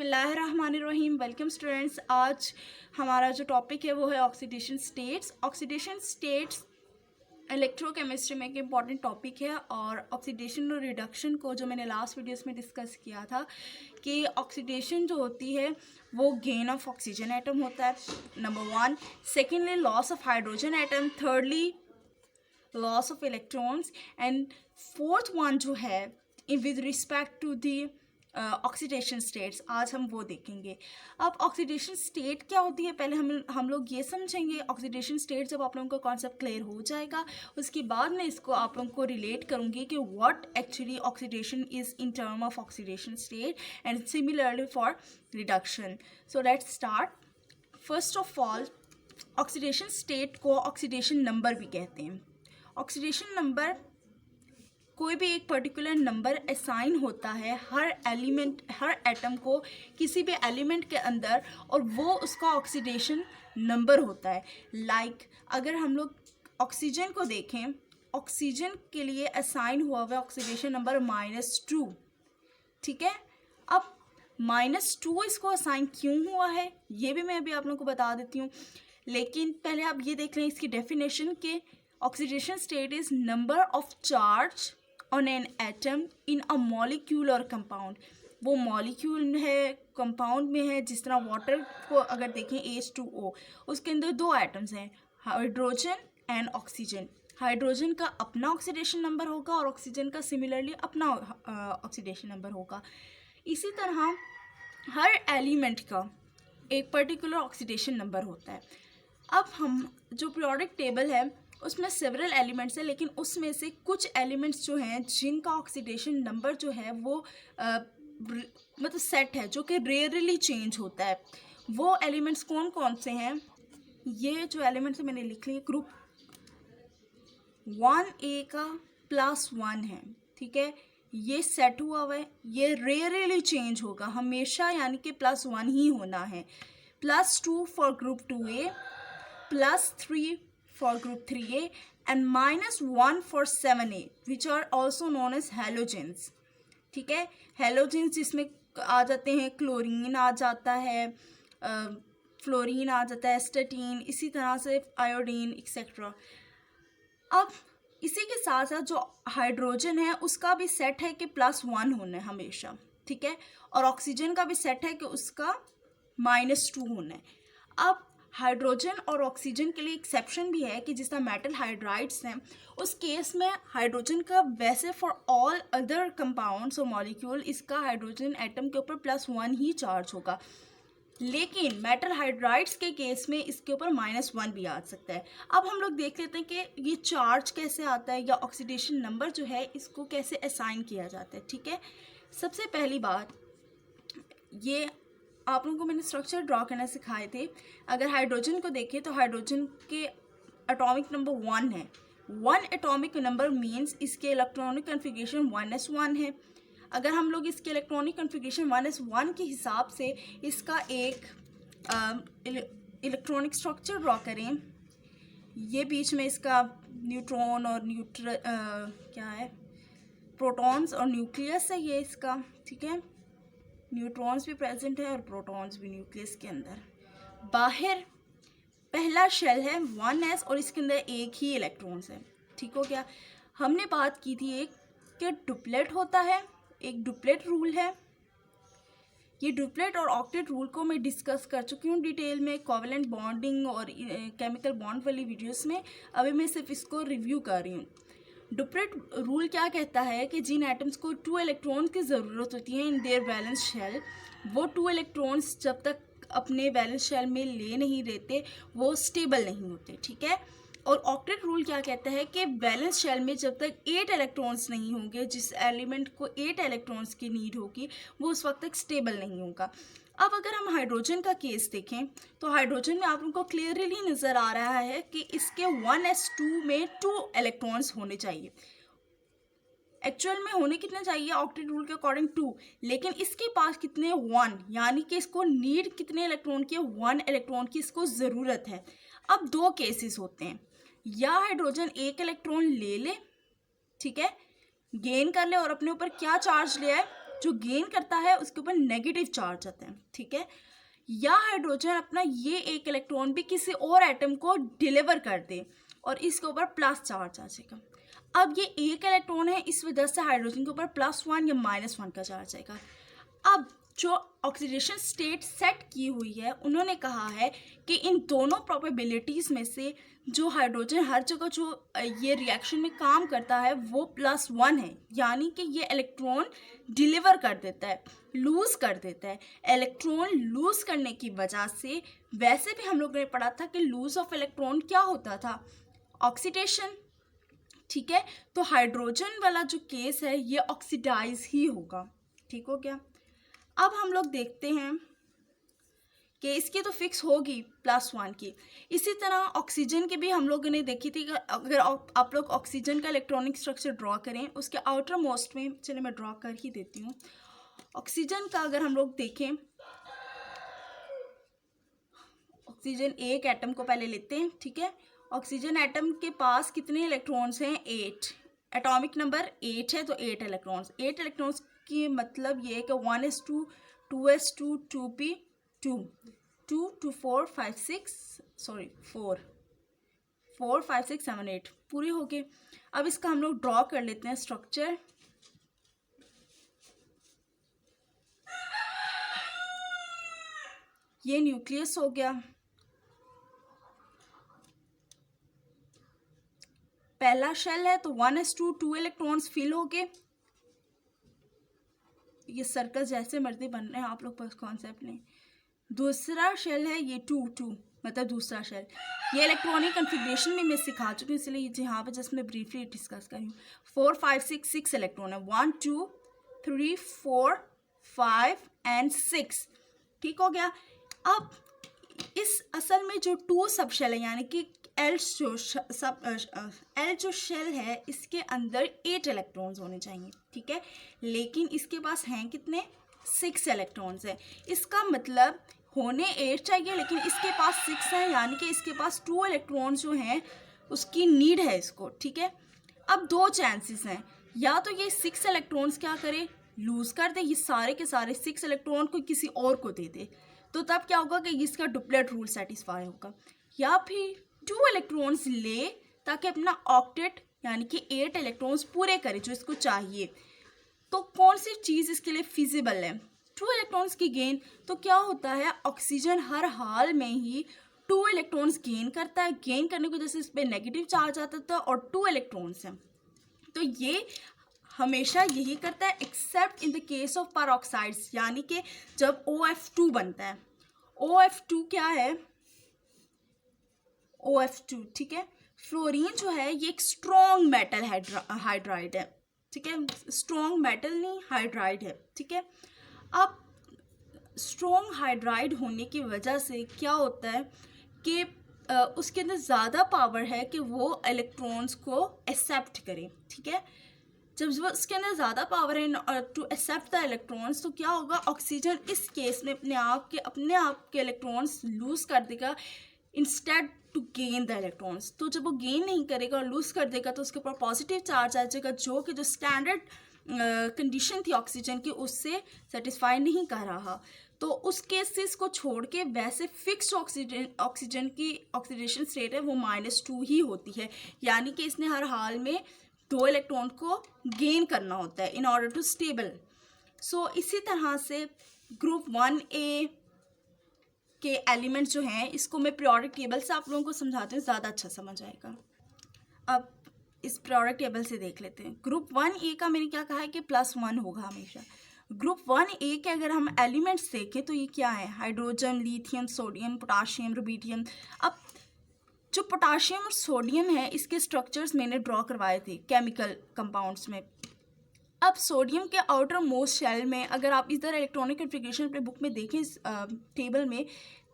बिस्मिल्लाहिर्रहमानिर्रहीम। Welcome students. आज हमारा जो टॉपिक है वो है oxidation states. Oxidation states electrochemistry में एक इम्पॉर्टेंट टॉपिक है और ऑक्सीडेशन और रिडक्शन को जो मैंने लास्ट वीडियोस में डिस्कस किया था कि ऑक्सीडेशन जो होती है वो गेन ऑफ ऑक्सीजन एटम होता है, number 1। Secondly loss of hydrogen atom, thirdly loss of electrons, and fourth one जो है with respect to the oxidation states, आज हम वो देखेंगे। अब ऑक्सीडेशन स्टेट क्या होती है पहले हम लोग ये समझेंगे। ऑक्सीडेशन स्टेट जब आप लोगों का कॉन्सेप्ट क्लियर हो जाएगा उसके बाद मैं इसको आप लोगों को रिलेट करूँगी कि what actually oxidation is in term of oxidation state and similarly for reduction. So let's start. First of all, oxidation state को ऑक्सीडेशन नंबर भी कहते हैं। ऑक्सीडेशन नंबर कोई भी एक पर्टिकुलर नंबर असाइन होता है हर एटम को किसी भी एलिमेंट के अंदर, और वो उसका ऑक्सीडेशन नंबर होता है। लाइक अगर हम लोग ऑक्सीजन को देखें, ऑक्सीजन के लिए असाइन हुआ हुआ ऑक्सीडेशन नंबर -2, ठीक है। अब -2 इसको असाइन क्यों हुआ है ये भी मैं अभी आप लोगों को बता देती हूँ, लेकिन पहले आप ये देख लें इसकी डेफिनेशन के oxidation state is number of charge on an atom in a molecule और कंपाउंड। वो मॉलिक्यूल है, कंपाउंड में है। जिस तरह वाटर को अगर देखें H2O, उसके अंदर 2 एटम्स हैं, हाइड्रोजन एंड ऑक्सीजन। हाइड्रोजन का अपना ऑक्सीडेशन नंबर होगा और ऑक्सीजन का सिमिलरली अपना ऑक्सीडेशन नंबर होगा। इसी तरह हर एलिमेंट का एक पर्टिकुलर ऑक्सीडेशन नंबर होता है। अब हम जो पीरियोडिक टेबल है उसमें सेवरल एलिमेंट्स हैं, लेकिन उसमें से कुछ एलिमेंट्स जो हैं जिनका ऑक्सीडेशन नंबर जो है वो मतलब सेट है, जो कि रेयरली चेंज होता है। वो एलिमेंट्स कौन कौन से हैं? ये जो एलिमेंट्स है मैंने लिख लिए, ग्रुप 1A का +1 है, ठीक है। ये सेट हुआ है, ये रेयरली चेंज होगा हमेशा, यानी कि +1 ही होना है। +2 for group 2A, +3 for group 3A and -1 for 7A, which are also known as halogens, ठीक है। हेलोजेंस जिसमें आ जाते हैं क्लोरीन आ जाता है, फ्लोरीन आ जाता है, एस्टेटीन, इसी तरह से आयोडीन एक्सेट्रा। अब इसी के साथ साथ जो हाइड्रोजन है उसका भी सेट है कि +1 होना है हमेशा, ठीक है। और ऑक्सीजन का भी सेट है कि उसका -2 होना है। अब हाइड्रोजन और ऑक्सीजन के लिए एक्सेप्शन भी है कि जिस तरह मेटल हाइड्राइड्स हैं उस केस में हाइड्रोजन का वैसे फॉर ऑल अदर कंपाउंड्स और मॉलिक्यूल इसका हाइड्रोजन एटम के ऊपर +1 ही चार्ज होगा, लेकिन मेटल हाइड्राइड्स के केस में इसके ऊपर -1 भी आ सकता है। अब हम लोग देख लेते हैं कि ये चार्ज कैसे आता है या ऑक्सीडेशन नंबर जो है इसको कैसे असाइन किया जाता है, ठीक है। सबसे पहली बात, ये आप लोगों को मैंने स्ट्रक्चर ड्रॉ करना सिखाए थे। अगर हाइड्रोजन को देखें तो हाइड्रोजन के एटॉमिक नंबर 1 है। 1 एटॉमिक नंबर मींस इसके इलेक्ट्रॉनिक कन्फिगरेशन 1s1 है। अगर हम लोग इसके इलेक्ट्रॉनिक कन्फिगरेशन 1s1 के हिसाब से इसका एक इलेक्ट्रॉनिक स्ट्रक्चर ड्रॉ करें, ये बीच में इसका न्यूट्रॉन और क्या है, प्रोटॉन्स और न्यूक्लियस है ये इसका, ठीक है। न्यूट्रॉन्स भी प्रेजेंट है और प्रोटॉन्स भी न्यूक्लियस के अंदर। बाहर पहला शेल है 1s और इसके अंदर एक ही इलेक्ट्रॉन्स है, ठीक हो गया। हमने बात की थी एक कि डुप्लेट होता है, एक डुप्लेट रूल है। ये डुप्लेट और ऑक्टेट रूल को मैं डिस्कस कर चुकी हूँ डिटेल में कोवेलेंट बॉन्डिंग और केमिकल बॉन्ड वाली वीडियोस में। अभी मैं सिर्फ इसको रिव्यू कर रही हूँ। डुप्लेट रूल क्या कहता है कि जिन एटम्स को 2 इलेक्ट्रॉन्स की ज़रूरत होती है इन देयर वैलेंस शेल, वो 2 इलेक्ट्रॉन्स जब तक अपने वैलेंस शेल में ले नहीं रहते वो स्टेबल नहीं होते, ठीक है। और ऑक्टेट रूल क्या कहता है कि वैलेंस शेल में जब तक 8 इलेक्ट्रॉन्स नहीं होंगे, जिस एलिमेंट को 8 इलेक्ट्रॉन्स की नीड होगी वो उस वक्त तक स्टेबल नहीं होगा। अब अगर हम हाइड्रोजन का केस देखें तो हाइड्रोजन में आप लोगों को क्लियरली नज़र आ रहा है कि इसके 1s2 में 2 इलेक्ट्रॉन्स होने चाहिए। एक्चुअल में होने कितने चाहिए ऑक्टेट रूल के अकॉर्डिंग 2, लेकिन इसके पास कितने 1, यानी कि इसको नीड कितने इलेक्ट्रॉन की, 1 इलेक्ट्रॉन की इसको ज़रूरत है। अब 2 केसेस होते हैं, या हाइड्रोजन 1 इलेक्ट्रॉन ले ले, ठीक है, गेन कर ले और अपने ऊपर क्या चार्ज ले आए, जो गेन करता है उसके ऊपर नेगेटिव चार्ज आता है, ठीक है। या हाइड्रोजन अपना ये एक इलेक्ट्रॉन भी किसी और एटम को डिलीवर कर दे और इसके ऊपर प्लस चार्ज आ जाएगा। अब ये एक इलेक्ट्रॉन है, इस वजह से हाइड्रोजन के ऊपर +1 या -1 का चार्ज आएगा। अब जो ऑक्सीडेशन स्टेट सेट की हुई है, उन्होंने कहा है कि इन दोनों प्रोबेबिलिटीज़ में से जो हाइड्रोजन हर जगह जो ये रिएक्शन में काम करता है वो +1 है, यानी कि ये इलेक्ट्रॉन डिलीवर कर देता है, लूज़ कर देता है। इलेक्ट्रॉन लूज़ करने की वजह से, वैसे भी हम लोगों ने पढ़ा था कि लूज़ ऑफ इलेक्ट्रॉन क्या होता था, ऑक्सीडेशन, ठीक है। तो हाइड्रोजन वाला जो केस है ये ऑक्सीडाइज ही होगा, ठीक हो गया। अब हम लोग देखते हैं कि इसकी तो फिक्स होगी +1 की। इसी तरह ऑक्सीजन की भी हम लोगों ने देखी थी कि अगर आप लोग ऑक्सीजन का इलेक्ट्रॉनिक स्ट्रक्चर ड्रॉ करें, उसके आउटर मोस्ट में, चलिए मैं ड्रॉ कर ही देती हूँ। ऑक्सीजन का अगर हम लोग देखें, ऑक्सीजन एक एटम को पहले लेते हैं, ठीक है। ऑक्सीजन एटम के पास कितने इलेक्ट्रॉन्स हैं, 8, एटॉमिक नंबर 8 है, तो 8 इलेक्ट्रॉन्स। 8 इलेक्ट्रॉन्स की मतलब ये है कि 1s2 2s2 2p2 2 2 4 5 6 सॉरी 4 4 5 6 7 8 पूरे हो गए। अब इसका हम लोग ड्रॉ कर लेते हैं स्ट्रक्चर। ये न्यूक्लियस हो गया, पहला शेल है तो 1s2 2 इलेक्ट्रॉन्स फिल हो गए। ये सर्कल जैसे मर्जी बन रहे हैं, आप लोग बस कॉन्सेप्ट लें। दूसरा शेल है ये 2 2 मतलब दूसरा शेल। ये इलेक्ट्रॉनिक कन्फिग्रेशन भी मैं सिखा चुकी हूँ, इसलिए यहाँ पे जस्ट मैं ब्रीफली डिस्कस कर रही हूँ। 4 5 6 6 इलेक्ट्रॉन है, 1 2 3 4 5 एंड 6, ठीक हो गया। अब इस असल में जो 2 सब शेल है, यानी कि एल जो शेल है, इसके अंदर 8 इलेक्ट्रॉन्स होने चाहिए, ठीक है। लेकिन इसके पास हैं कितने, 6 इलेक्ट्रॉन्स है। इसका मतलब होने 8 चाहिए लेकिन इसके पास 6 है, यानी कि इसके पास 2 इलेक्ट्रॉन्स जो हैं उसकी नीड है इसको, ठीक है। अब 2 चांसेस हैं, या तो ये 6 इलेक्ट्रॉन्स क्या करे, लूज़ कर दे, ये सारे के सारे 6 इलेक्ट्रॉन को किसी और को दे दे, तो तब क्या होगा कि इसका डुप्लेट रूल सेटिस्फाई होगा। या फिर 2 इलेक्ट्रॉन्स ले ताकि अपना ऑक्टेट यानी कि 8 इलेक्ट्रॉन्स पूरे करे जो इसको चाहिए। तो कौन सी चीज़ इसके लिए फिजिबल है, 2 इलेक्ट्रॉन्स की गेन। तो क्या होता है, ऑक्सीजन हर हाल में ही 2 इलेक्ट्रॉन्स गेन करता है, गेन करने की वजह से इस पर नेगेटिव चार्ज आता था और 2 इलेक्ट्रॉन्स हैं, तो ये हमेशा यही करता है except in the case of peroxides, यानी कि जब OF2 बनता है। OF2 क्या है, OF2, ठीक है। फ्लोरीन जो है ये एक स्ट्रॉन्ग मेटल हाइड्राइड है, ठीक है। स्ट्रॉन्ग मेटल नहीं, हाइड्राइड है, ठीक है। अब स्ट्रॉन्ग हाइड्राइड होने की वजह से क्या होता है कि उसके अंदर ज़्यादा पावर है कि वो इलेक्ट्रॉन्स को एक्सेप्ट करे, ठीक है। जब उसके अंदर ज़्यादा पावर है टू एक्सेप्ट द इलेक्ट्रॉन्स, तो क्या होगा, ऑक्सीजन इस केस में अपने आप के इलेक्ट्रॉन्स लूज़ कर देगा instead to gain the electrons. तो जब वो गेन नहीं करेगा और लूज़ कर देगा तो उसके ऊपर पॉजिटिव चार्ज आ जाएगा, जो कि जो स्टैंडर्ड कंडीशन थी ऑक्सीजन की उससे सेटिस्फाई नहीं कर रहा। तो उस केसेस को छोड़ के वैसे फिक्स्ड ऑक्सीजन की ऑक्सीडेशन स्टेट है वो -2 ही होती है, यानी कि इसने हर हाल में 2 इलेक्ट्रॉन को गेन करना होता है इन ऑर्डर टू स्टेबल। सो इसी तरह से ग्रुप 1A के एलिमेंट्स जो हैं, इसको मैं पीरियोडिक टेबल से आप लोगों को समझाती हूँ, ज़्यादा अच्छा समझ आएगा। अब इस पीरियोडिक टेबल से देख लेते हैं। ग्रुप 1A का मैंने क्या कहा है कि +1 होगा हमेशा। ग्रुप 1A के अगर हम एलिमेंट्स देखें तो ये क्या है, hydrogen, lithium, sodium, potassium, rubidium. अब जो पोटाशियम और सोडियम है इसके स्ट्रक्चर्स मैंने ड्रॉ करवाए थे केमिकल कंपाउंड्स में। अब सोडियम के आउटर मोस्ट शेल में अगर आप इधर इलेक्ट्रॉनिक कॉन्फ़िगरेशन अपने बुक में देखें, टेबल में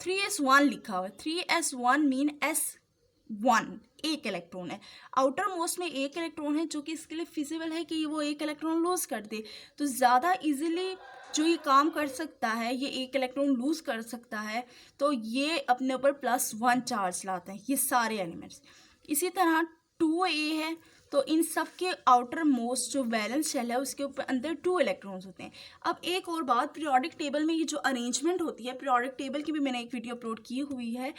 3s1 लिखा हुआ है। 3s1 मीन S1 एक इलेक्ट्रॉन है, आउटर मोस्ट में एक इलेक्ट्रॉन है, जो कि इसके लिए फिजिबल है कि वो एक इलेक्ट्रॉन लूज़ कर दे। तो ज़्यादा इजीली जो ये काम कर सकता है, ये एक इलेक्ट्रॉन लूज़ कर सकता है, तो ये अपने ऊपर +1 चार्ज लाते हैं ये सारे एलिमेंट्स। इसी तरह 2A है, तो इन सब के आउटर मोस्ट जो वैलेंस शेल है उसके ऊपर अंदर 2 इलेक्ट्रॉन्स होते हैं। अब एक और बात, पीरियोडिक टेबल में ये जो अरेंजमेंट होती है, पीरियोडिक टेबल की भी मैंने एक वीडियो अपलोड की हुई है,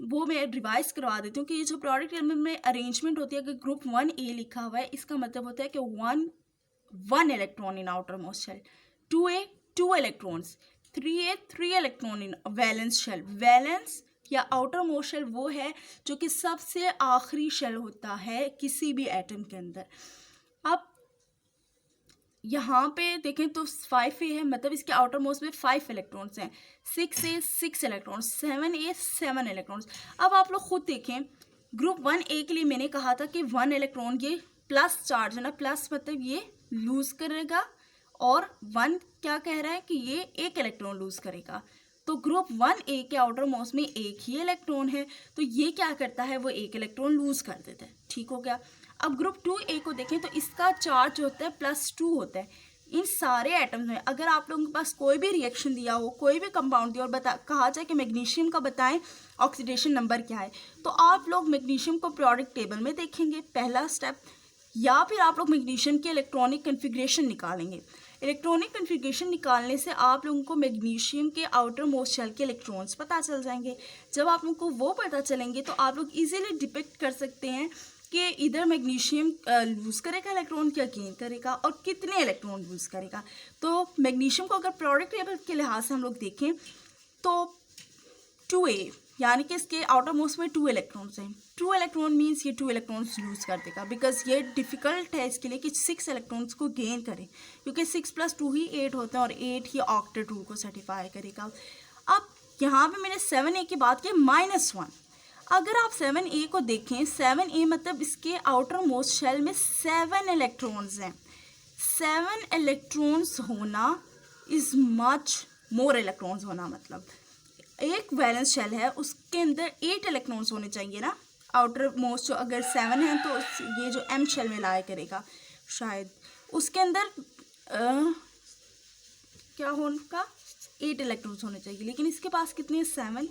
वो मैं रिवाइज करवा देती हूँ कि ये जो पीरियोडिक टेबल में अरेंजमेंट होती है, अगर ग्रुप 1A लिखा हुआ है इसका मतलब होता है कि one electron in outer most shell, 2A 2 electrons, 3A 3 electron in valence shell. Valence या आउटर मोस्ट शेल वो है जो कि सबसे आखिरी शेल होता है किसी भी एटम के अंदर। अब यहाँ पे देखें तो 5A है, मतलब इसके आउटर मोस्ट में 5 इलेक्ट्रॉन्स हैं, 6A 6 इलेक्ट्रॉन्स, 7A 7 इलेक्ट्रॉन्स। अब आप लोग खुद देखें, ग्रुप 1A के लिए मैंने कहा था कि 1 इलेक्ट्रॉन ये प्लस चार्ज है ना, प्लस मतलब ये लूज करेगा, और 1 क्या कह रहा है कि ये 1 इलेक्ट्रॉन लूज करेगा। तो ग्रुप 1A के आउटर मोस्ट में एक ही इलेक्ट्रॉन है, तो ये क्या करता है, वो 1 इलेक्ट्रॉन लूज कर देता है। ठीक हो गया। अब ग्रुप 2A को देखें तो इसका चार्ज होता है +2 होता है। इन सारे एटम्स में अगर आप लोगों के पास कोई भी रिएक्शन दिया हो, कोई भी कंपाउंड दिया और कहा जाए कि मैग्नीशियम का बताएं ऑक्सीडेशन नंबर क्या है, तो आप लोग मैग्नीशियम को पीरियोडिक टेबल में देखेंगे पहला स्टेप, या फिर आप लोग मैग्नीशियम की इलेक्ट्रॉनिक कन्फिग्रेशन निकालेंगे। इलेक्ट्रॉनिक कन्फिग्रेशन निकालने से आप लोगों को मैग्नीशियम के आउटर मोस्ट शेल के इलेक्ट्रॉन्स पता चल जाएंगे। जब आप लोगों को वो पता चलेंगे तो आप लोग इजीली डिपिक्ट कर सकते हैं कि इधर मैग्नीशियम लूज़ करेगा इलेक्ट्रॉन या गेन करेगा और कितने इलेक्ट्रॉन लूज़ करेगा। तो मैग्नीशियम को अगर पीरियोडिक टेबल के लिहाज से हम लोग देखें तो 2A यानी कि इसके आउटर मोस्ट में 2 इलेक्ट्रॉन्स हैं। 2 इलेक्ट्रॉन मीन्स ये 2 इलेक्ट्रॉन्स लूज़ कर देगा, बिकॉज ये डिफ़िकल्ट है इसके लिए कि 6 इलेक्ट्रॉन्स को गेन करें, क्योंकि 6 + 2 ही 8 होते हैं और 8 ही ऑक्टेट रूल को सर्टिफाई करेगा। अब यहाँ पे मैंने 7A की बात की -1। अगर आप 7A को देखें, 7A मतलब इसके आउटर मोस्ट शेल में 7 इलेक्ट्रॉन्स हैं। 7 इलेक्ट्रॉन्स होना इज़ मच मोर इलेक्ट्रॉन्स होना, मतलब एक वैलेंस शेल है उसके अंदर 8 इलेक्ट्रॉन्स होने चाहिए ना। आउटर मोस्ट जो अगर 7 है तो ये जो M शेल में लाया करेगा शायद, उसके अंदर क्या होगा, 8 इलेक्ट्रॉन्स होने चाहिए, लेकिन इसके पास कितने हैं, 7,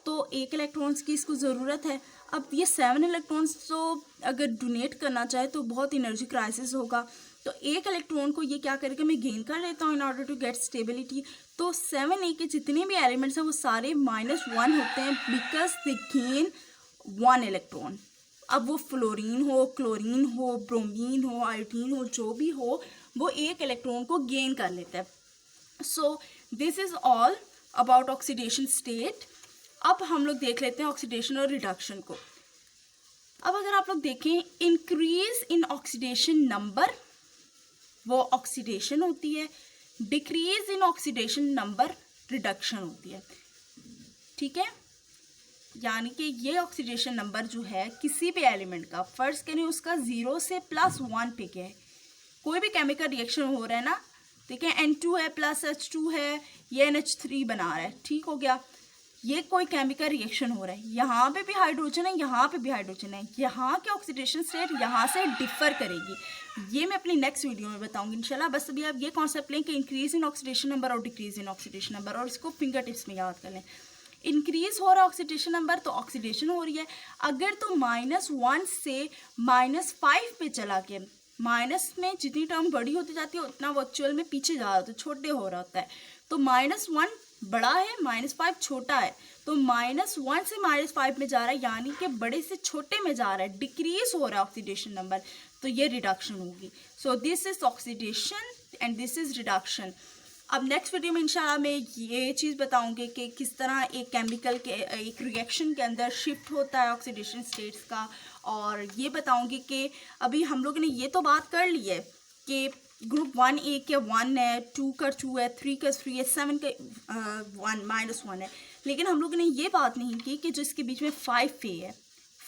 तो 1 इलेक्ट्रॉन्स की इसको ज़रूरत है। अब ये 7 इलेक्ट्रॉन्स तो अगर डोनेट करना चाहे तो बहुत एनर्जी क्राइसिस होगा, तो 1 इलेक्ट्रॉन को ये क्या करेगा, मैं गेन कर लेता हूँ in order to get stability. तो 7A के जितने भी एलिमेंट्स हैं वो सारे -1 होते हैं, बिकॉज दे गेन 1 इलेक्ट्रॉन। अब वो फ्लोरीन हो, क्लोरीन हो, ब्रोमीन हो, आयोडीन हो, जो भी हो, वो 1 इलेक्ट्रॉन को गेन कर लेता है। So this is all about oxidation state. अब हम लोग देख लेते हैं ऑक्सीडेशन और रिडक्शन को। अब अगर आप लोग देखें, इंक्रीज इन ऑक्सीडेशन नंबर वो ऑक्सीडेशन होती है, decrease in oxidation number reduction होती है। ठीक है, यानी कि ये ऑक्सीडेशन नंबर जो है किसी भी एलिमेंट का, फर्स्ट करें उसका 0 से +1 पे क्या है, कोई भी केमिकल रिएक्शन हो रहा है ना, देखिए N2 है +H2 है, ये NH3 बना रहा है, ठीक हो गया, ये कोई केमिकल रिएक्शन हो रहा है, यहाँ पे भी हाइड्रोजन है, यहाँ पे भी हाइड्रोजन है, यहाँ के ऑक्सीडेशन स्टेट यहाँ से डिफर करेगी, ये मैं अपनी नेक्स्ट वीडियो में बताऊंगी इंशाल्लाह। बस अभी आप ये कॉन्सेप्ट लें कि इंक्रीज इन ऑक्सीडेशन नंबर और डिक्रीज इन ऑक्सीडेशन नंबर, और इसको फिंगर टिप्स में याद कर लें। इंक्रीज हो रहा है ऑक्सीडेशन नंबर तो ऑक्सीडेशन हो रही है। अगर तो -1 से -5 पे चला गया, माइनस में जितनी टर्म बड़ी होती जाती है उतना वो एक्चुअल में पीछे जा रहा होता है, छोटे हो रहा होता है। तो -1 बड़ा है, -5 छोटा है, तो -1 से -5 में जा रहा है, यानी कि बड़े से छोटे में जा रहा है, डिक्रीज हो रहा है ऑक्सीडेशन नंबर, तो ये रिडक्शन होगी। So this is oxidation and this is reduction. अब नेक्स्ट वीडियो में इंशाल्लाह मैं ये चीज़ बताऊंगी कि किस तरह एक केमिकल के एक रिएक्शन के अंदर शिफ्ट होता है ऑक्सीडेशन स्टेट्स का, और ये बताऊंगी कि अभी हम लोगों ने ये तो बात कर ली है कि ग्रुप 1A के 1 है, 2 का 2 है, 3 का 3 है, 7 का 1 है, लेकिन हम लोगों ने ये बात नहीं की कि जो इसके बीच में 5A है,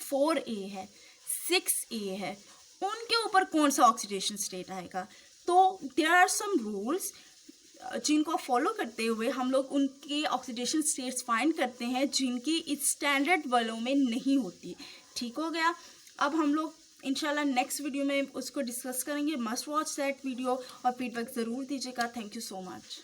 4A है, 6A है, उनके ऊपर कौन सा ऑक्सीडेशन स्टेट आएगा। तो देयर आर सम रूल्स जिनको फॉलो करते हुए हम लोग उनके ऑक्सीडेशन स्टेट्स फाइंड करते हैं जिनकी इस स्टैंडर्ड वालों में नहीं होती। ठीक हो गया। अब हम लोग इंशाल्लाह नेक्स्ट वीडियो में उसको डिस्कस करेंगे। मस्ट वॉच दैट वीडियो और फीडबैक ज़रूर दीजिएगा। Thank you so much.